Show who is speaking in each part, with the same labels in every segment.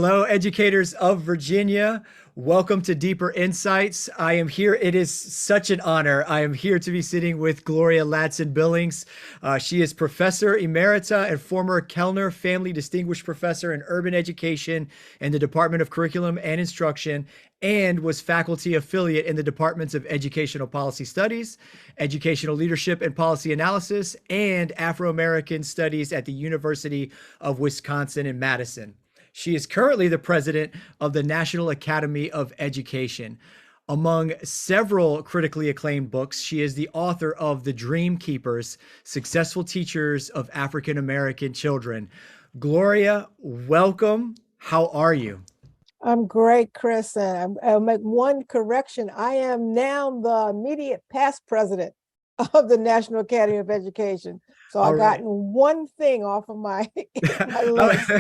Speaker 1: Hello, educators of Virginia. Welcome to Deeper Insights. I am here. It is such an honor. I am here to be sitting with Gloria Ladson-Billings. She is Professor Emerita and former Kellner Family Distinguished Professor in Urban Education in the Department of Curriculum and Instruction, and was faculty affiliate in the Departments of Educational Policy Studies, Educational Leadership and Policy Analysis, and Afro-American Studies at the University of Wisconsin in Madison. She is currently the president of the National Academy of Education. Among several critically acclaimed books, she is the author of The Dream Keepers, Successful Teachers of African American Children. Gloria, welcome. How are you?
Speaker 2: I'm great, Chris. And I'll make one correction. I am now the immediate past president of the National Academy of Education. So I've gotten one thing off of my list.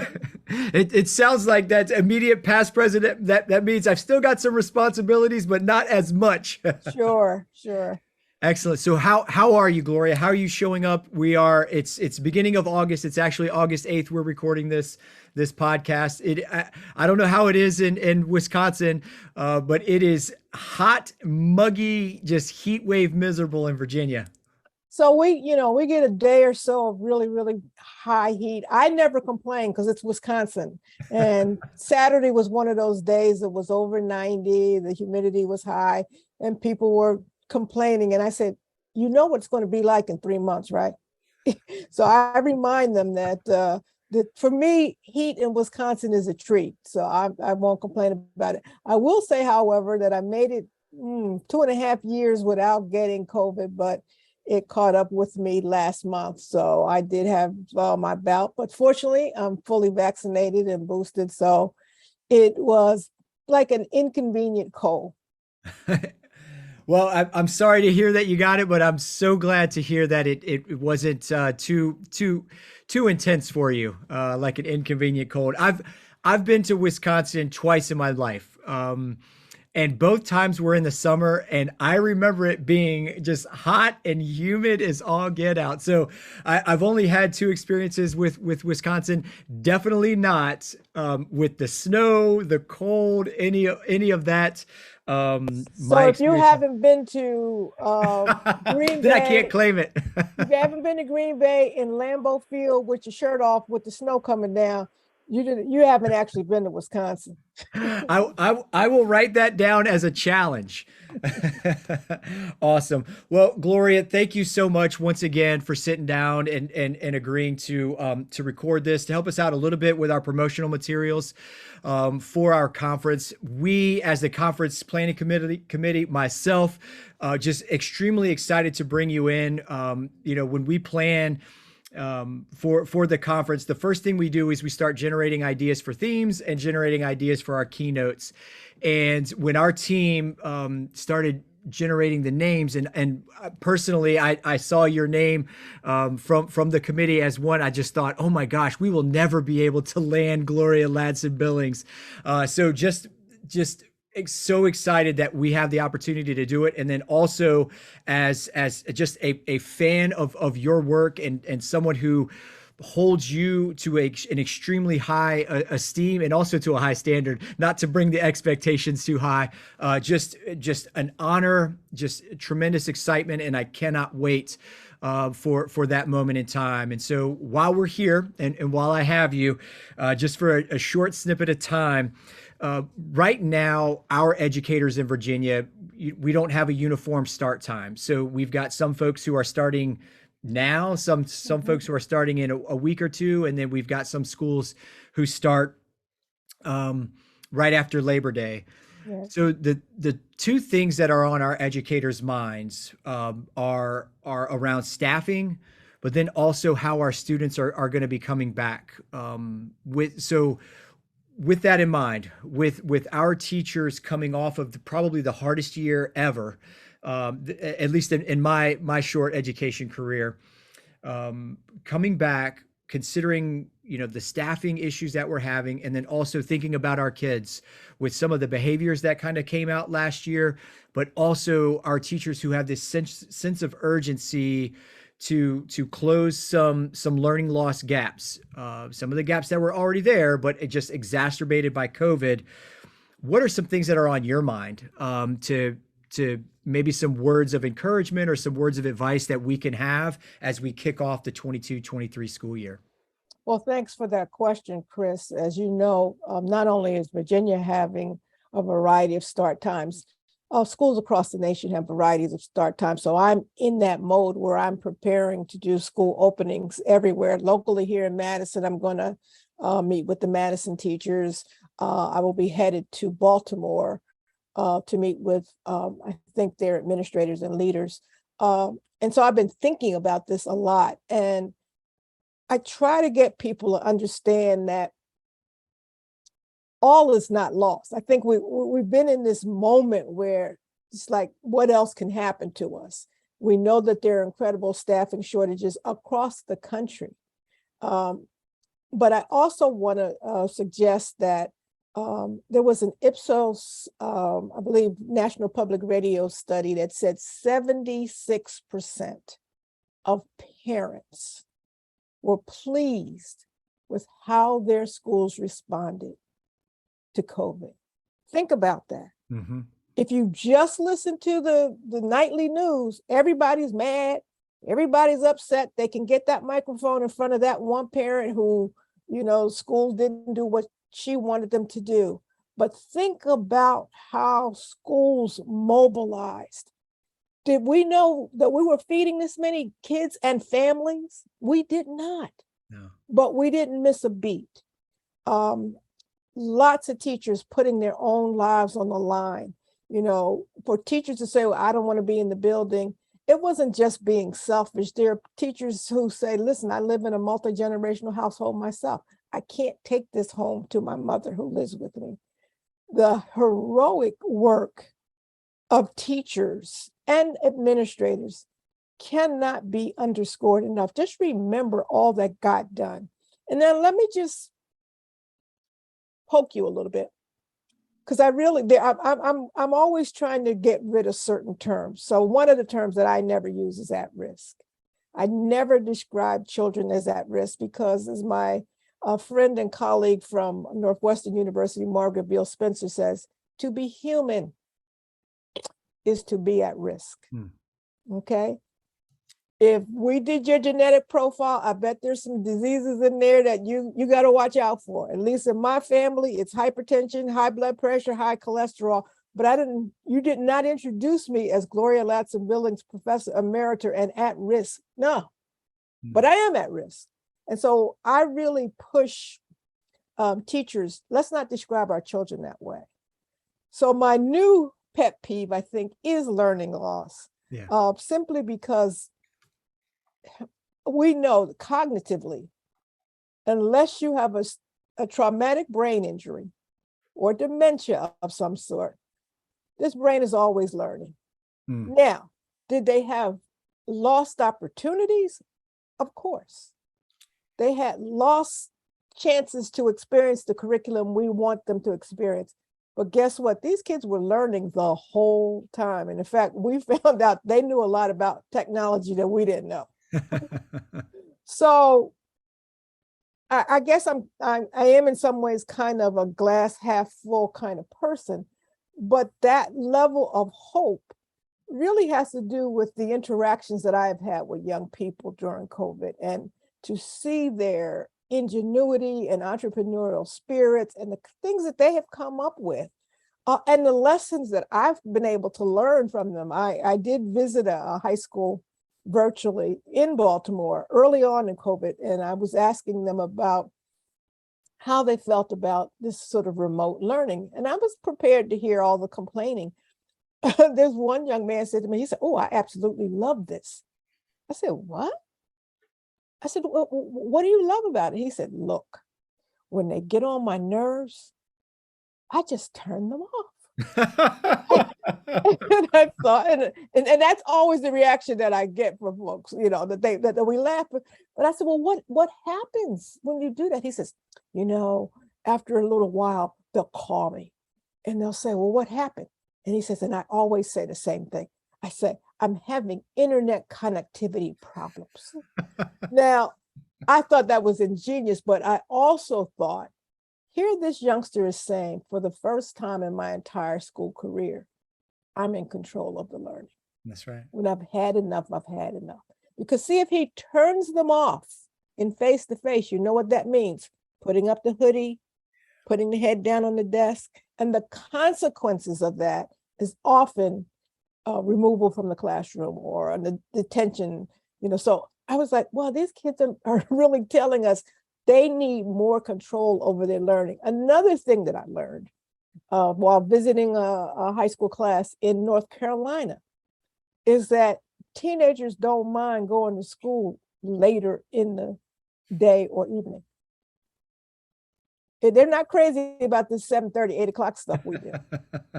Speaker 1: It sounds like that immediate past president. That means I've still got some responsibilities, but not as much.
Speaker 2: Sure.
Speaker 1: Excellent. So how are you, Gloria? How are you showing up? It's beginning of August. It's actually August 8th. We're recording this podcast. I don't know how it is in Wisconsin, but it is hot, muggy, just heat wave miserable in Virginia.
Speaker 2: So we get a day or so of really, really high heat. I never complain because it's Wisconsin. And Saturday was one of those days that was over 90, the humidity was high, and people were complaining. And I said, you know what it's going to be like in 3 months, right? So I remind them that for me, heat in Wisconsin is a treat. So I won't complain about it. I will say, however, that I made it 2.5 years without getting COVID, but it caught up with me last month. So I did have my bout, but fortunately, I'm fully vaccinated and boosted. So it was like an inconvenient cold.
Speaker 1: Well, I'm sorry to hear that you got it, but I'm so glad to hear that it wasn't too intense for you, like an inconvenient cold. I've been to Wisconsin twice in my life. And both times were in the summer, and I remember it being just hot and humid as all get out. So I've only had two experiences with Wisconsin. Definitely not with the snow, the cold, any of that.
Speaker 2: So if you haven't been to Green Bay,
Speaker 1: then I can't claim it.
Speaker 2: If you haven't been to Green Bay in Lambeau Field with your shirt off with the snow coming down, you haven't actually been to Wisconsin.
Speaker 1: I will write that down as a challenge. Awesome. Well, Gloria, thank you so much once again for sitting down and agreeing to record this to help us out a little bit with our promotional materials for our conference. We, as the conference planning committee, myself, just extremely excited to bring you in. When we plan for the conference, the first thing we do is we start generating ideas for themes and generating ideas for our keynotes. And when our team started generating the names, and personally, I saw your name from the committee as one, I just thought, oh my gosh, we will never be able to land Gloria Ladson-Billings. So just so excited that we have the opportunity to do it. And then also as just a fan of your work and someone who holds you to an extremely high esteem and also to a high standard, not to bring the expectations too high, just an honor, just tremendous excitement. And I cannot wait for that moment in time. And so while we're here and while I have you, just for a short snippet of time, right now, our educators in Virginia, we don't have a uniform start time. So we've got some folks who are starting now, some folks who are starting in a week or two, and then we've got some schools who start right after Labor Day. Yeah. So the two things that are on our educators' minds are around staffing, but then also how our students are going to be coming back. With that in mind, with our teachers coming off of probably the hardest year ever, at least in my short education career, coming back, considering the staffing issues that we're having, and then also thinking about our kids with some of the behaviors that kind of came out last year, but also our teachers who have this sense of urgency to close some learning loss gaps, some of the gaps that were already there, but it just exacerbated by COVID. What are some things that are on your mind, to maybe some words of encouragement or some words of advice that we can have as we kick off the 22-23 school year?
Speaker 2: Well, thanks for that question, Chris. As you know, not only is Virginia having a variety of start times, schools across the nation have varieties of start times. So I'm in that mode where I'm preparing to do school openings everywhere. Locally here in Madison, I'm going to meet with the Madison teachers. I will be headed to Baltimore to meet with, I think, their administrators and leaders. And so I've been thinking about this a lot. And I try to get people to understand that all is not lost. I think we've been in this moment where it's like, what else can happen to us? We know that there are incredible staffing shortages across the country. But I also want to suggest that there was an Ipsos, I believe, National Public Radio study that said 76% of parents were pleased with how their schools responded to COVID. Think about that.
Speaker 1: Mm-hmm.
Speaker 2: If you just listen to the nightly news, everybody's mad, everybody's upset. They can get that microphone in front of that one parent who, school didn't do what she wanted them to do. But think about how schools mobilized. Did we know that we were feeding this many kids and families? We did not.
Speaker 1: No.
Speaker 2: But we didn't miss a beat. Lots of teachers putting their own lives on the line. For teachers to say, well, I don't want to be in the building, it wasn't just being selfish. There are teachers who say, listen, I live in a multi-generational household myself. I can't take this home to my mother who lives with me. The heroic work of teachers and administrators cannot be underscored enough. Just remember all that got done. And then let me just poke you a little bit, because I'm always trying to get rid of certain terms. So one of the terms that I never use is at risk. I never describe children as at risk because, as my friend and colleague from Northwestern University, Margaret Beal Spencer, says, to be human is to be at risk. Okay? If we did your genetic profile, I bet there's some diseases in there that you got to watch out for. At least in my family, it's hypertension, high blood pressure, high cholesterol. But you did not introduce me as Gloria Ladson-Billings, Professor Emerita and at risk. No, but I am at risk. And so I really push teachers, let's not describe our children that way. So my new pet peeve, I think, is learning loss.
Speaker 1: Yeah.
Speaker 2: Simply because we know that cognitively, unless you have a traumatic brain injury or dementia of some sort, this brain is always learning. Now, did they have lost opportunities? Of course. They had lost chances to experience the curriculum we want them to experience. But guess what? These kids were learning the whole time. And in fact, we found out they knew a lot about technology that we didn't know. So I guess I am in some ways kind of a glass half full kind of person, but that level of hope really has to do with the interactions that I've had with young people during COVID, and to see their ingenuity and entrepreneurial spirits and the things that they have come up with, and the lessons that I've been able to learn from them. I did visit a high school virtually in Baltimore early on in COVID, and I was asking them about how they felt about this sort of remote learning. And I was prepared to hear all the complaining. There's one young man said to me, he said, "Oh, I absolutely love this." I said, "What?" I said, "Well, what do you love about it?" He said, "Look, when they get on my nerves, I just turn them off." And I thought, and that's always the reaction that I get from folks, that we laugh. But I said, "Well, what happens when you do that?" He says, "After a little while, they'll call me and they'll say, 'Well, what happened?' And he says, and I always say the same thing. I say, I'm having internet connectivity problems. Now, I thought that was ingenious, but I also thought, here this youngster is saying, for the first time in my entire school career, I'm in control of the learning.
Speaker 1: That's right.
Speaker 2: When I've had enough, I've had enough. Because see, if he turns them off in face-to-face, you know what that means? Putting up the hoodie, putting the head down on the desk, and the consequences of that is often removal from the classroom or the detention, So I was like, well, these kids are really telling us they need more control over their learning. Another thing that I learned while visiting a high school class in North Carolina is that teenagers don't mind going to school later in the day or evening. They're not crazy about this 7:30, 8 o'clock stuff we do.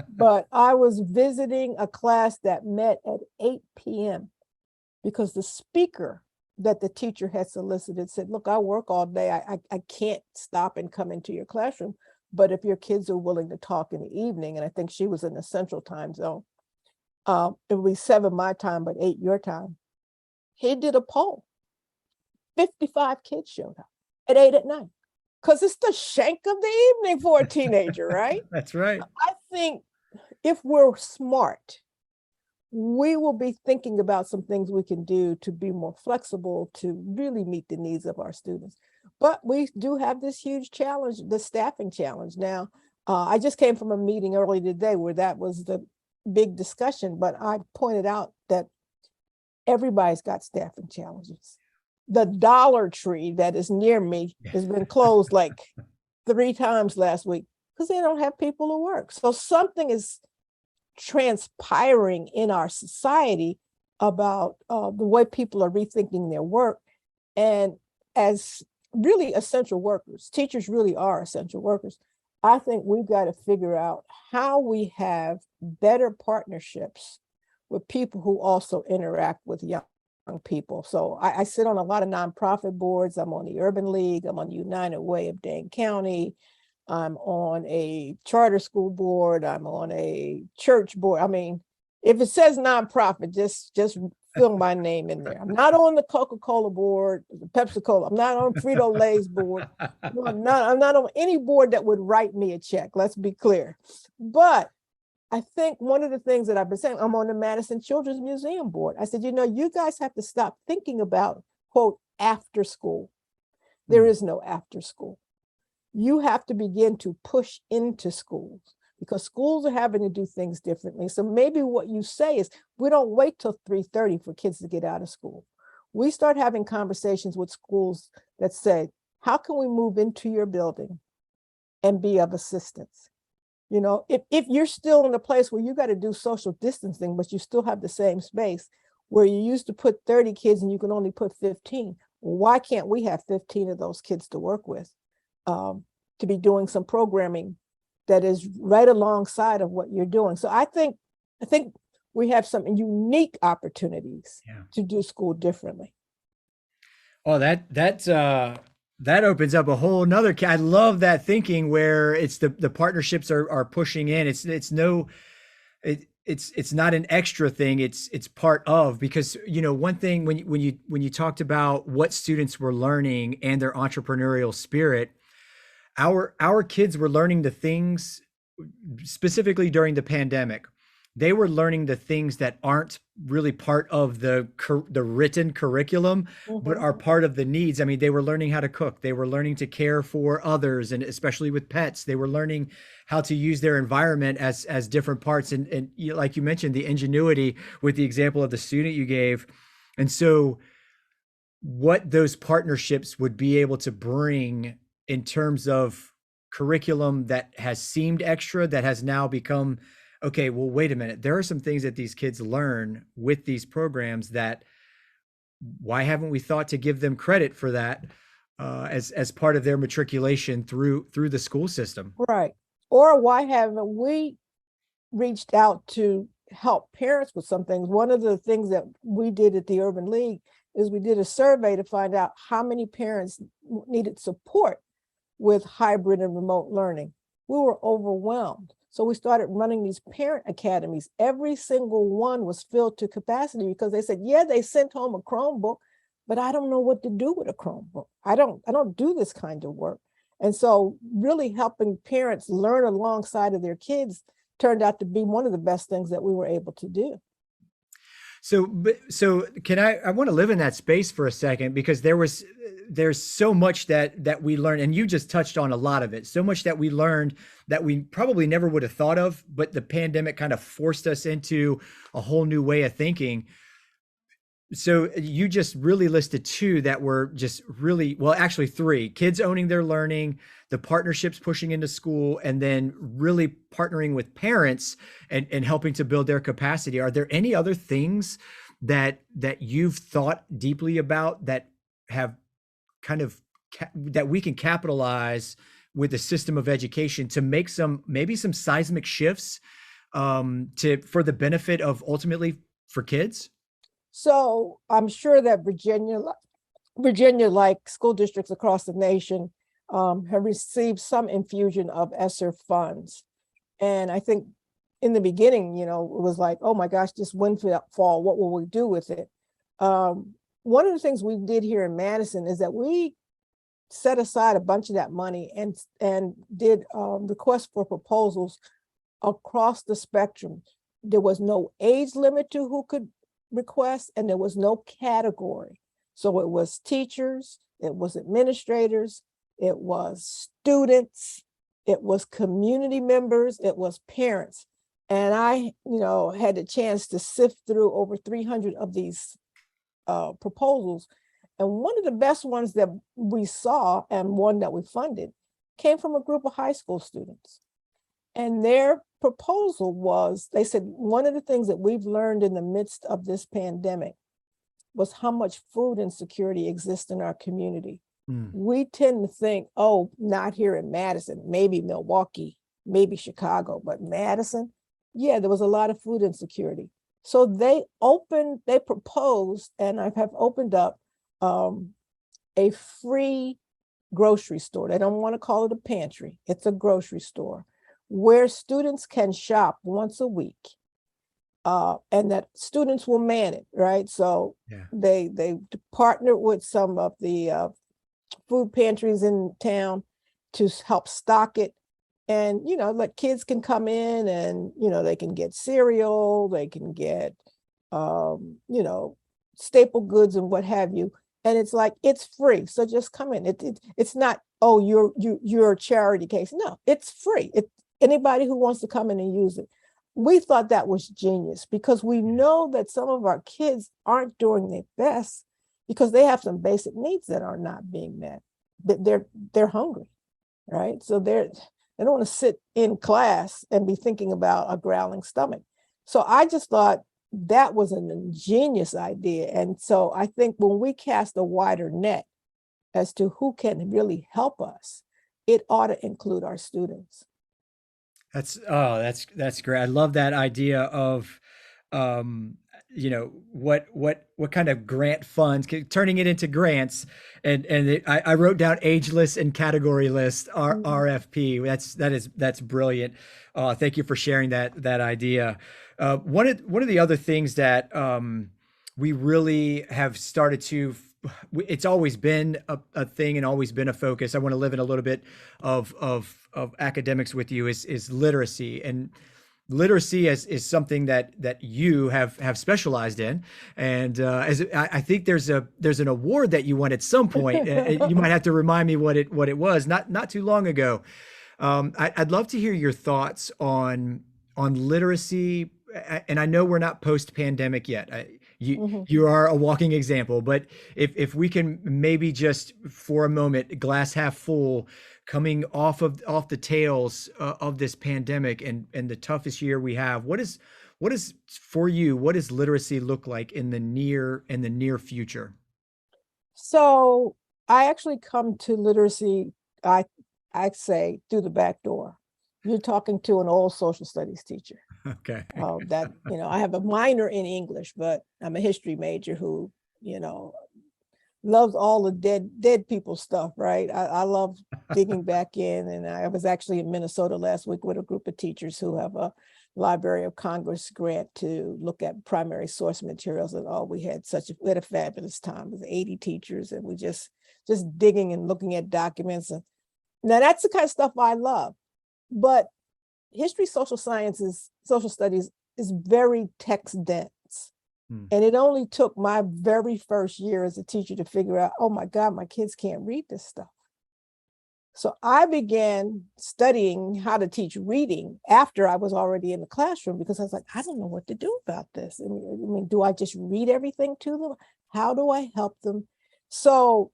Speaker 2: But I was visiting a class that met at 8 p.m. because the speaker that the teacher had solicited said, look, I work all day. I can't stop and come into your classroom. But if your kids are willing to talk in the evening, and I think she was in the central time zone, it would be 7 my time, but 8 your time. He did a poll. 55 kids showed up at 8 at night. Because it's the shank of the evening for a teenager, right?
Speaker 1: That's right.
Speaker 2: I think if we're smart, we will be thinking about some things we can do to be more flexible, to really meet the needs of our students. But we do have this huge challenge, the staffing challenge. Now, I just came from a meeting early today where that was the big discussion, but I pointed out that everybody's got staffing challenges. The Dollar Tree that is near me has been closed like 3 times last week because they don't have people to work. So something is transpiring in our society about the way people are rethinking their work. And as really essential workers, teachers really are essential workers. I think we've got to figure out how we have better partnerships with people who also interact with young people. So I sit on a lot of nonprofit boards. I'm on the Urban League. I'm on the United Way of Dane County. I'm on a charter school board. I'm on a church board. I mean, if it says nonprofit, just fill my name in there. I'm not on the Coca-Cola board, the Pepsi-Cola. I'm not on Frito-Lay's board. No, I'm not on any board that would write me a check. Let's be clear. But I think one of the things that I've been saying, I'm on the Madison Children's Museum board. I said, you guys have to stop thinking about, quote, after school. There is no after school. You have to begin to push into schools because schools are having to do things differently. So maybe what you say is, we don't wait till 3:30 for kids to get out of school. We start having conversations with schools that say, how can we move into your building and be of assistance? If you're still in a place where you got to do social distancing, but you still have the same space where you used to put 30 kids and you can only put 15, why can't we have 15 of those kids to work with, to be doing some programming that is right alongside of what you're doing? So I think we have some unique opportunities to do school differently.
Speaker 1: Oh, that opens up a whole nother. I love that thinking where it's the partnerships are pushing in. It's not an extra thing. It's part of, because one thing when you talked about what students were learning and their entrepreneurial spirit, our kids were learning the things specifically during the pandemic. They were learning the things that aren't really part of the written curriculum, but are part of the needs. I mean, they were learning how to cook. They were learning to care for others, and especially with pets. They were learning how to use their environment as different parts. And like you mentioned, the ingenuity with the example of the student you gave. And so what those partnerships would be able to bring in terms of curriculum that has seemed extra, that has now become, okay, well, wait a minute. There are some things that these kids learn with these programs that, why haven't we thought to give them credit for that as part of their matriculation through the school system?
Speaker 2: Right. Or why haven't we reached out to help parents with some things? One of the things that we did at the Urban League is we did a survey to find out how many parents needed support with hybrid and remote learning. We were overwhelmed. So we started running these parent academies. Every single one was filled to capacity because they said, yeah, they sent home a Chromebook, but I don't know what to do with a Chromebook. I don't do this kind of work. And so really helping parents learn alongside of their kids turned out to be one of the best things that we were able to do.
Speaker 1: So can I want to live in that space for a second, because there's so much that we learned, and you just touched on a lot of it. So much that we learned that we probably never would have thought of, but the pandemic kind of forced us into a whole new way of thinking. So you just really listed two that were just really, well, actually three: kids owning their learning, the partnerships pushing into school, and then really partnering with parents and helping to build their capacity. Are there any other things that you've thought deeply about that have kind of that we can capitalize with the system of education to make maybe some seismic shifts for the benefit of ultimately for kids?
Speaker 2: So I'm sure that Virginia, like school districts across the nation, have received some infusion of ESSER funds. And I think in the beginning, it was like, oh my gosh, this windfall, what will we do with it? One of the things we did here in Madison is that we set aside a bunch of that money and did requests for proposals across the spectrum. There was no age limit to who could request, and there was no category. So it was teachers, it was administrators, it was students, it was community members, it was parents. And I, had the chance to sift through over 300 of these proposals. And one of the best ones that we saw, and one that we funded, came from a group of high school students. And their proposal was, they said, one of the things that we've learned in the midst of this pandemic was how much food insecurity exists in our community. We tend to think, oh, not here in Madison, maybe Milwaukee, maybe Chicago, but Madison, yeah, there was a lot of food insecurity. So they proposed, and I have opened up a free grocery store. They don't want to call it a pantry. It's a grocery store where students can shop once a week, and that students will man it, right? So yeah. They partnered with some of the food pantries in town to help stock it. And, like kids can come in and, they can get cereal, they can get, staple goods and what have you. And it's like, it's free. So just come in. It's not, oh, you're a charity case. No, it's free. Anybody who wants to come in and use it. We thought that was genius because we know that some of our kids aren't doing their best because they have some basic needs that are not being met. They're hungry, right? So they don't want to sit in class and be thinking about a growling stomach. So I just thought that was an ingenious idea. And so I think when we cast a wider net as to who can really help us, it ought to include our students.
Speaker 1: That's great. I love that idea of what kind of grant funds, turning it into grants, and I wrote down ageless and category list, RFP. That's brilliant. Thank you for sharing that idea. One of the other things that we really have started to, it's always been a thing and always been a focus. I want to live in a little bit of academics with you is literacy. And literacy is something that you have specialized in, and I think there's an award that you won at some point. You might have to remind me what it was. Not too long ago. I'd love to hear your thoughts on literacy. And I know we're not post-pandemic yet. You are a walking example, but if we can maybe just for a moment, glass half full, coming off the tails of this pandemic and the toughest year we have, what is for you, what does literacy look like in the near future?
Speaker 2: So I actually come to literacy, I say, through the back door. You're talking to an old social studies teacher.
Speaker 1: Okay.
Speaker 2: I have a minor in English, but I'm a history major who, loves all the dead people stuff, right? I love digging back in. And I was actually in Minnesota last week with a group of teachers who have a Library of Congress grant to look at primary source materials. And we had a fabulous time. It was 80 teachers, and we just digging and looking at documents. And now that's the kind of stuff I love. But history, social sciences, social studies is very text dense. And it only took my very first year as a teacher to figure out, oh my God, my kids can't read this stuff. So I began studying how to teach reading after I was already in the classroom, because I was like, I don't know what to do about this. I mean, do I just read everything to them? How do I help them? So,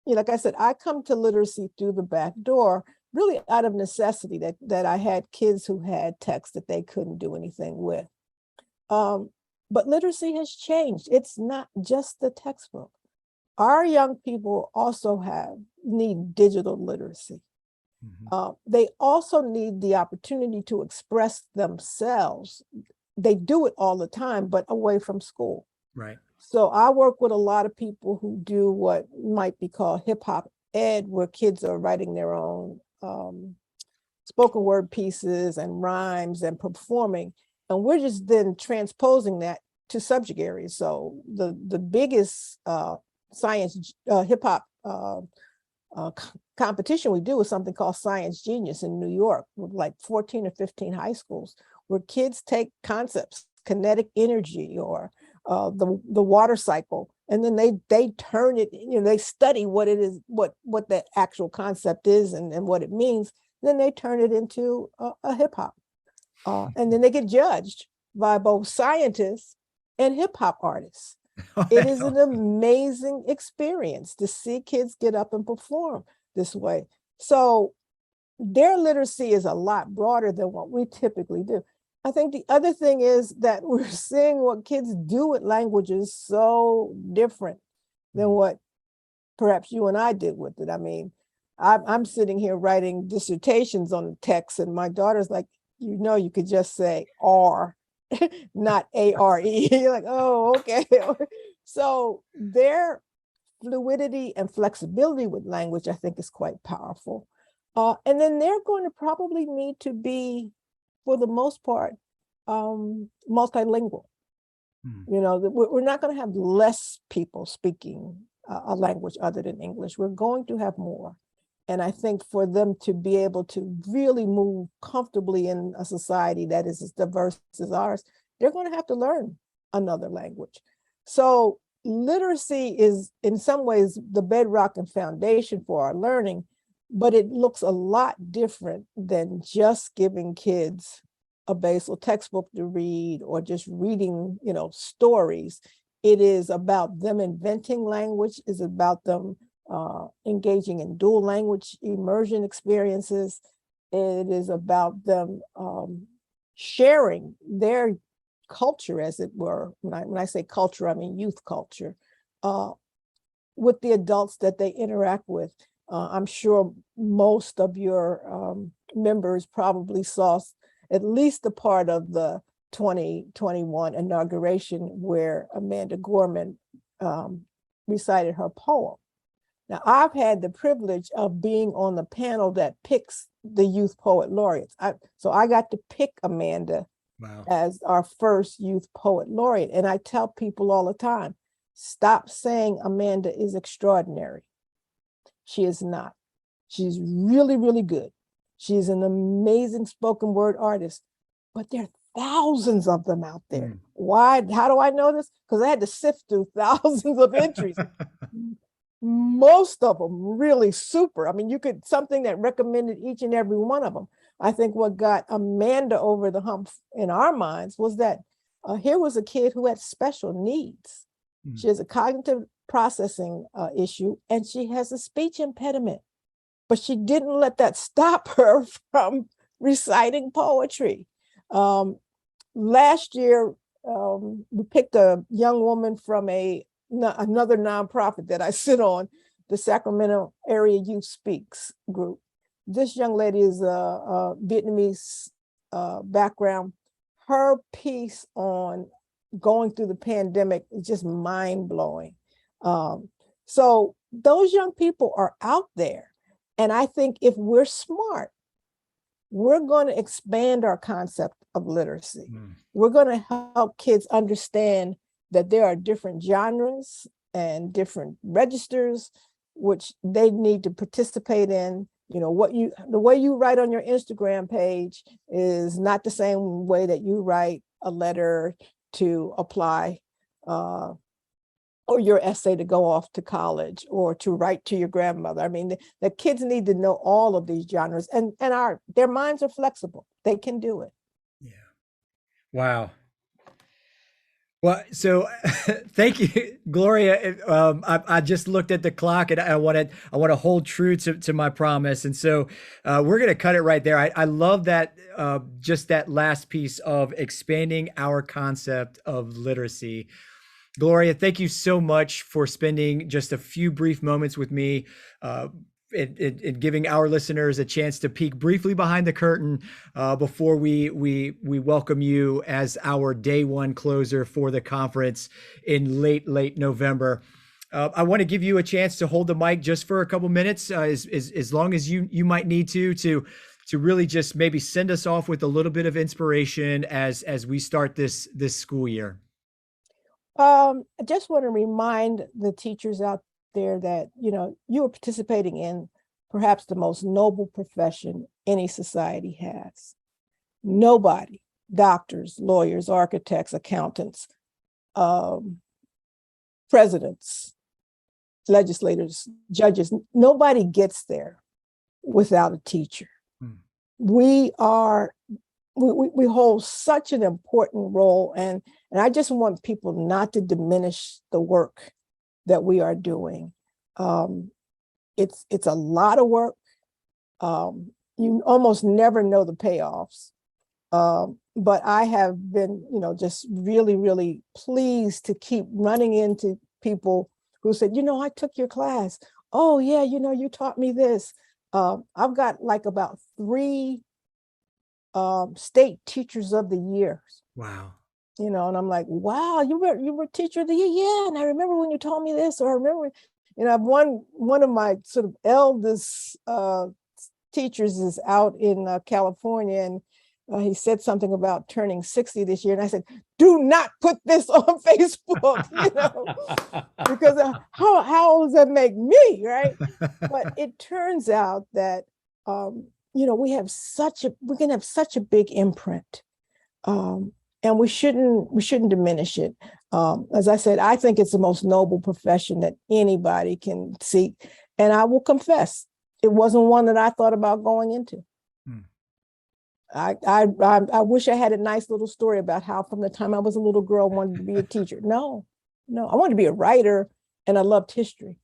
Speaker 2: like I said, I come to literacy through the back door, really out of necessity that I had kids who had text that they couldn't do anything with. But literacy has changed. It's not just the textbook. Our young people also need digital literacy. They also need the opportunity to express themselves. They do it all the time, but away from school.
Speaker 1: Right.
Speaker 2: So I work with a lot of people who do what might be called hip hop ed, where kids are writing their own spoken word pieces and rhymes and performing. And we're just then transposing that to subject areas. So the biggest science hip hop competition we do is something called Science Genius in New York, with like 14 or 15 high schools, where kids take concepts, kinetic energy or the water cycle, and then they turn it, they study what it is, what that actual concept is and what it means. Then they turn it into a hip hop. And then they get judged by both scientists and hip hop artists. It is an amazing experience to see kids get up and perform this way. So their literacy is a lot broader than what we typically do. I think the other thing is that we're seeing what kids do with languages so different than what perhaps you and I did with it. I mean, I'm sitting here writing dissertations on the text, and my daughter's like, you could just say R, not A-R-E. You're like, oh, okay. So their fluidity and flexibility with language, I think, is quite powerful. And then they're going to probably need to be, for the most part, multilingual. We're not going to have less people speaking a language other than English. We're going to have more. And I think for them to be able to really move comfortably in a society that is as diverse as ours, they're going to have to learn another language. So literacy is in some ways the bedrock and foundation for our learning, but it looks a lot different than just giving kids a basal textbook to read or just reading, stories. It is about them inventing language, is about them engaging in dual language immersion experiences. It is about them sharing their culture, as it were. When I say culture, I mean youth culture, with the adults that they interact with. I'm sure most of your members probably saw at least a part of the 2021 inauguration where Amanda Gorman recited her poem. Now, I've had the privilege of being on the panel that picks the youth poet laureates. So I got to pick Amanda as our first youth poet laureate. And I tell people all the time, stop saying Amanda is extraordinary. She is not. She's really, really good. She's an amazing spoken word artist, but there are thousands of them out there. Why? How do I know this? Because I had to sift through thousands of entries. Most of them really super. I mean, something that recommended each and every one of them. I think what got Amanda over the hump in our minds was that here was a kid who had special needs. She has a cognitive processing issue, and she has a speech impediment, but she didn't let that stop her from reciting poetry. Last year, we picked a young woman from another nonprofit that I sit on, the Sacramento Area Youth Speaks group. This young lady is a Vietnamese background. Her piece on going through the pandemic is just mind-blowing. So those young people are out there. And I think if we're smart, we're going to expand our concept of literacy. We're going to help kids understand that there are different genres and different registers which they need to participate in. You know, the way you write on your Instagram page is not the same way that you write a letter to apply or your essay to go off to college or to write to your grandmother. I mean, the kids need to know all of these genres, and their minds are flexible. They can do it.
Speaker 1: Yeah. Wow. Well, so thank you, Gloria. I just looked at the clock, and I want to hold true to my promise. And so we're going to cut it right there. I love that, just that last piece of expanding our concept of literacy. Gloria, thank you so much for spending just a few brief moments with me, and giving our listeners a chance to peek briefly behind the curtain before we welcome you as our day one closer for the conference in late November. I want to give you a chance to hold the mic just for a couple minutes, as long as you might need to really just maybe send us off with a little bit of inspiration as we start this school year.
Speaker 2: I just want to remind the teachers out there that, you know, you are participating in perhaps the most noble profession any society has. Nobody, doctors, lawyers, architects, accountants, presidents, legislators, judges, nobody gets there without a teacher. We hold such an important role, and I just want people not to diminish the work that we are doing. It's a lot of work. You almost never know the payoffs. But I have been, you know, just really, really pleased to keep running into people who said, you know, I took your class. Oh yeah, you know, you taught me this. I've got like about 3 state teachers of the year.
Speaker 1: Wow.
Speaker 2: You know, and I'm like, wow, you were teacher of the year. Yeah. And I remember when you told me this, or I remember, you know, one of my sort of eldest teachers is out in California, and he said something about turning 60 this year. And I said, do not put this on Facebook, you know, because how does that make me, right? But it turns out that, you know, we can have such a big imprint. And we shouldn't diminish it. As I said, I think it's the most noble profession that anybody can seek. And I will confess, it wasn't one that I thought about going into. I wish I had a nice little story about how from the time I was a little girl I wanted to be a teacher. No, I wanted to be a writer, and I loved history.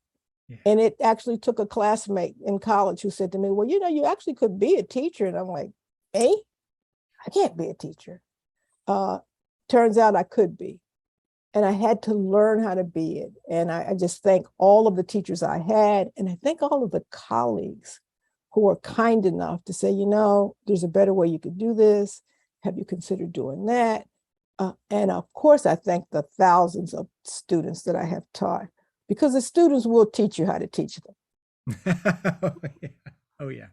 Speaker 2: Yeah. And it actually took a classmate in college who said to me, well, you know, you actually could be a teacher. And I'm like, I can't be a teacher. Turns out I could be. And I had to learn how to be it. And I just thank all of the teachers I had. And I thank all of the colleagues who are kind enough to say, you know, there's a better way you could do this. Have you considered doing that? And of course, I thank the thousands of students that I have taught, because the students will teach you how to teach them.
Speaker 1: Oh, yeah.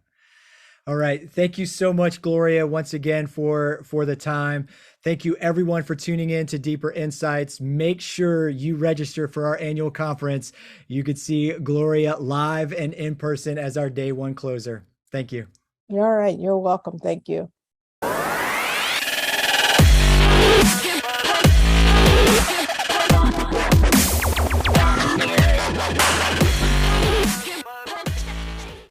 Speaker 1: All right. Thank you so much, Gloria, once again for the time. Thank you, everyone, for tuning in to Deeper Insights. Make sure you register for our annual conference. You could see Gloria live and in person as our day one closer. Thank you.
Speaker 2: All right. You're welcome. Thank you.